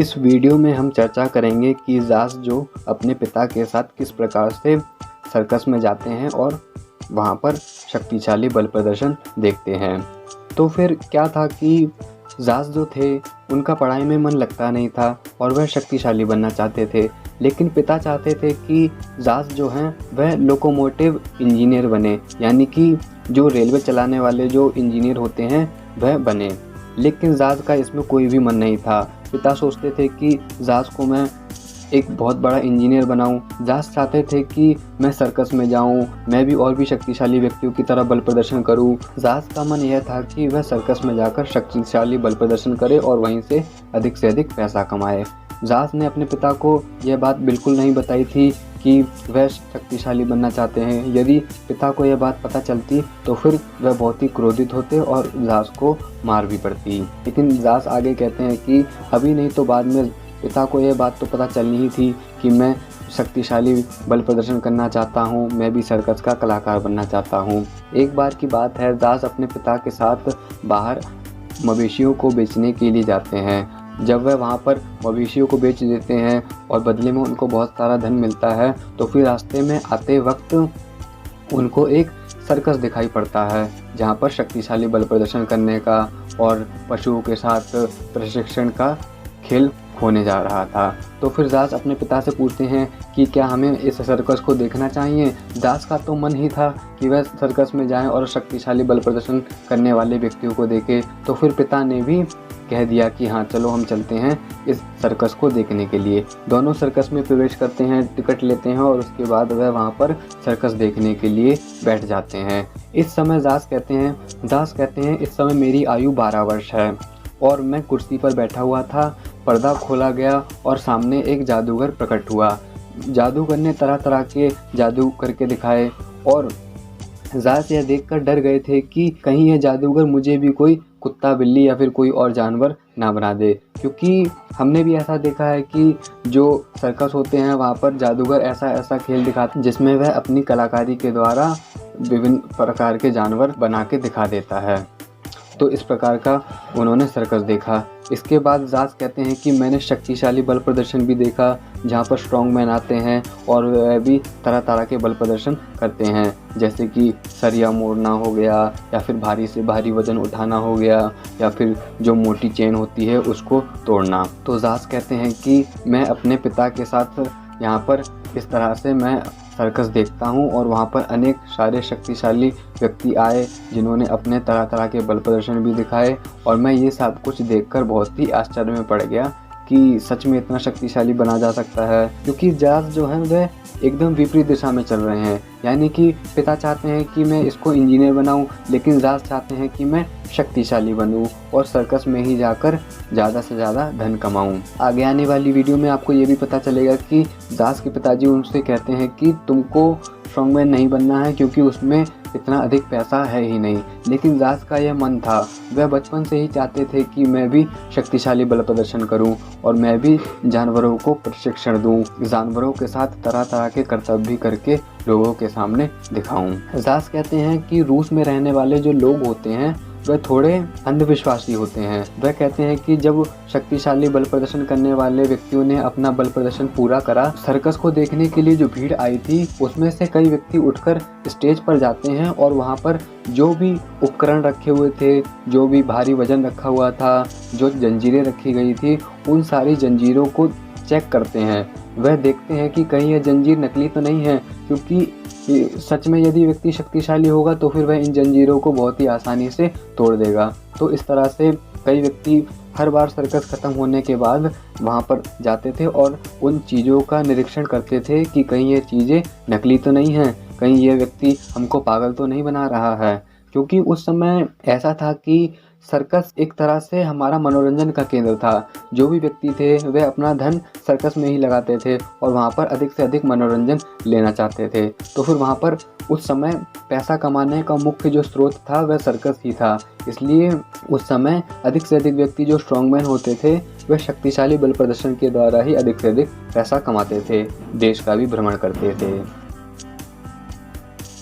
इस वीडियो में हम चर्चा करेंगे कि जास जो अपने पिता के साथ किस प्रकार से सर्कस में जाते हैं और वहाँ पर शक्तिशाली बल प्रदर्शन देखते हैं। तो फिर क्या था कि जास जो थे उनका पढ़ाई में मन लगता नहीं था और वह शक्तिशाली बनना चाहते थे, लेकिन पिता चाहते थे कि जास जो हैं वह लोकोमोटिव इंजीनियर बने, यानी कि जो रेलवे चलाने वाले जो इंजीनियर होते हैं वह बने। लेकिन जास का इसमें कोई भी मन नहीं था। पिता सोचते थे कि जास को मैं एक बहुत बड़ा इंजीनियर बनाऊं। जास चाहते थे कि मैं सर्कस में जाऊं, मैं भी और भी शक्तिशाली व्यक्तियों की तरह बल प्रदर्शन करूं। जास का मन यह था कि वह सर्कस में जाकर शक्तिशाली बल प्रदर्शन करे और वहीं से अधिक पैसा कमाए। जास ने अपने पिता को यह बात बिल्कुल नहीं बताई थी कि वह शक्तिशाली बनना चाहते हैं। यदि पिता को यह बात पता चलती तो फिर वह बहुत ही क्रोधित होते और जास को मार भी पड़ती। लेकिन जास आगे कहते हैं कि अभी नहीं तो बाद में पिता को यह बात तो पता चलनी ही थी कि मैं शक्तिशाली बल प्रदर्शन करना चाहता हूँ, मैं भी सर्कस का कलाकार बनना चाहता हूँ। एक बार की बात है, जास अपने पिता के साथ बाहर मवेशियों को बेचने के लिए जाते हैं। जब वह वहाँ पर मवेशियों को बेच देते हैं और बदले में उनको बहुत सारा धन मिलता है, तो फिर रास्ते में आते वक्त उनको एक सर्कस दिखाई पड़ता है जहाँ पर शक्तिशाली बल प्रदर्शन करने का और पशुओं के साथ प्रशिक्षण का खेल होने जा रहा था। तो फिर जास अपने पिता से पूछते हैं कि क्या हमें इस सर्कस को देखना चाहिए। जास का तो मन ही था कि वह सर्कस में जाएं और शक्तिशाली बल प्रदर्शन करने वाले व्यक्तियों को देखे। तो फिर पिता ने भी कह दिया कि हाँ चलो हम चलते हैं इस सर्कस को देखने के लिए। दोनों सर्कस में प्रवेश करते हैं, टिकट लेते हैं और उसके बाद वह वहाँ पर सर्कस देखने के लिए बैठ जाते हैं। इस समय जास कहते हैं इस समय मेरी आयु 12 वर्ष है और मैं कुर्सी पर बैठा हुआ था। पर्दा खोला गया और सामने एक जादूगर प्रकट हुआ। जादूगर ने तरह तरह के जादू करके दिखाए और जास यह देखकर डर गए थे कि कहीं यह जादूगर मुझे भी कोई कुत्ता, बिल्ली या फिर कोई और जानवर ना बना दे, क्योंकि हमने भी ऐसा देखा है कि जो सर्कस होते हैं वहाँ पर जादूगर ऐसा खेल दिखाते हैं जिसमें वह अपनी कलाकारी के द्वारा विभिन्न प्रकार के जानवर बना के दिखा देता है। तो इस प्रकार का उन्होंने सर्कस देखा। इसके बाद जास कहते हैं कि मैंने शक्तिशाली बल प्रदर्शन भी देखा जहाँ पर स्ट्रॉन्ग मैन आते हैं और वह भी तरह तरह के बल प्रदर्शन करते हैं, जैसे कि सरिया मोड़ना हो गया या फिर भारी से भारी वजन उठाना हो गया या फिर जो मोटी चेन होती है उसको तोड़ना। तो जास कहते हैं कि मैं अपने पिता के साथ यहाँ पर इस तरह से मैं सर्कस देखता हूँ और वहाँ पर अनेक सारे शक्तिशाली व्यक्ति आए जिन्होंने अपने तरह तरह के बल प्रदर्शन भी दिखाए और मैं ये सब कुछ देखकर बहुत ही आश्चर्य में पड़ गया कि सच में इतना शक्तिशाली बना जा सकता है। क्योंकि जास जो है वह एकदम विपरीत दिशा में चल रहे हैं, यानी कि पिता चाहते हैं कि मैं इसको इंजीनियर बनाऊं, लेकिन जास चाहते हैं कि मैं शक्तिशाली बनूं और सर्कस में ही जाकर ज़्यादा से ज़्यादा धन कमाऊं। आगे आने वाली वीडियो में आपको ये भी पता चलेगा कि जास के पिताजी उनसे कहते हैं कि तुमको स्ट्रॉन्गमैन नहीं बनना है क्योंकि उसमें इतना अधिक पैसा है ही नहीं। लेकिन जास का यह मन था, वह बचपन से ही चाहते थे कि मैं भी शक्तिशाली बल प्रदर्शन करूं और मैं भी जानवरों को प्रशिक्षण दूं, जानवरों के साथ तरह तरह के कर्तव्य भी करके लोगों के सामने दिखाऊं। जास कहते हैं कि रूस में रहने वाले जो लोग होते हैं वह थोड़े अंधविश्वासी होते हैं। वह कहते हैं कि जब शक्तिशाली बल प्रदर्शन करने वाले व्यक्तियों ने अपना बल प्रदर्शन पूरा करा, सर्कस को देखने के लिए जो भीड़ आई थी उसमें से कई व्यक्ति उठकर स्टेज पर जाते हैं और वहां पर जो भी उपकरण रखे हुए थे, जो भी भारी वजन रखा हुआ था, जो जंजीरें रखी गई थी, उन सारी जंजीरों को चेक करते हैं। वह देखते हैं कि कहीं यह जंजीर नकली तो नहीं है, क्योंकि सच में यदि व्यक्ति शक्तिशाली होगा तो फिर वह इन जंजीरों को बहुत ही आसानी से तोड़ देगा। तो इस तरह से कई व्यक्ति हर बार सर्कस ख़त्म होने के बाद वहाँ पर जाते थे और उन चीज़ों का निरीक्षण करते थे कि कहीं ये चीज़ें नकली तो नहीं हैं, कहीं ये व्यक्ति हमको पागल तो नहीं बना रहा है। क्योंकि उस समय ऐसा था कि सर्कस एक तरह से हमारा मनोरंजन का केंद्र था। जो भी व्यक्ति थे वे अपना धन सर्कस में ही लगाते थे और वहाँ पर अधिक से अधिक मनोरंजन लेना चाहते थे। तो फिर वहाँ पर उस समय पैसा कमाने का मुख्य जो स्रोत था वह सर्कस ही था। इसलिए उस समय अधिक से अधिक व्यक्ति जो स्ट्रॉन्गमैन होते थे वह शक्तिशाली बल प्रदर्शन के द्वारा ही अधिक से अधिक पैसा कमाते थे, देश का भी भ्रमण करते थे।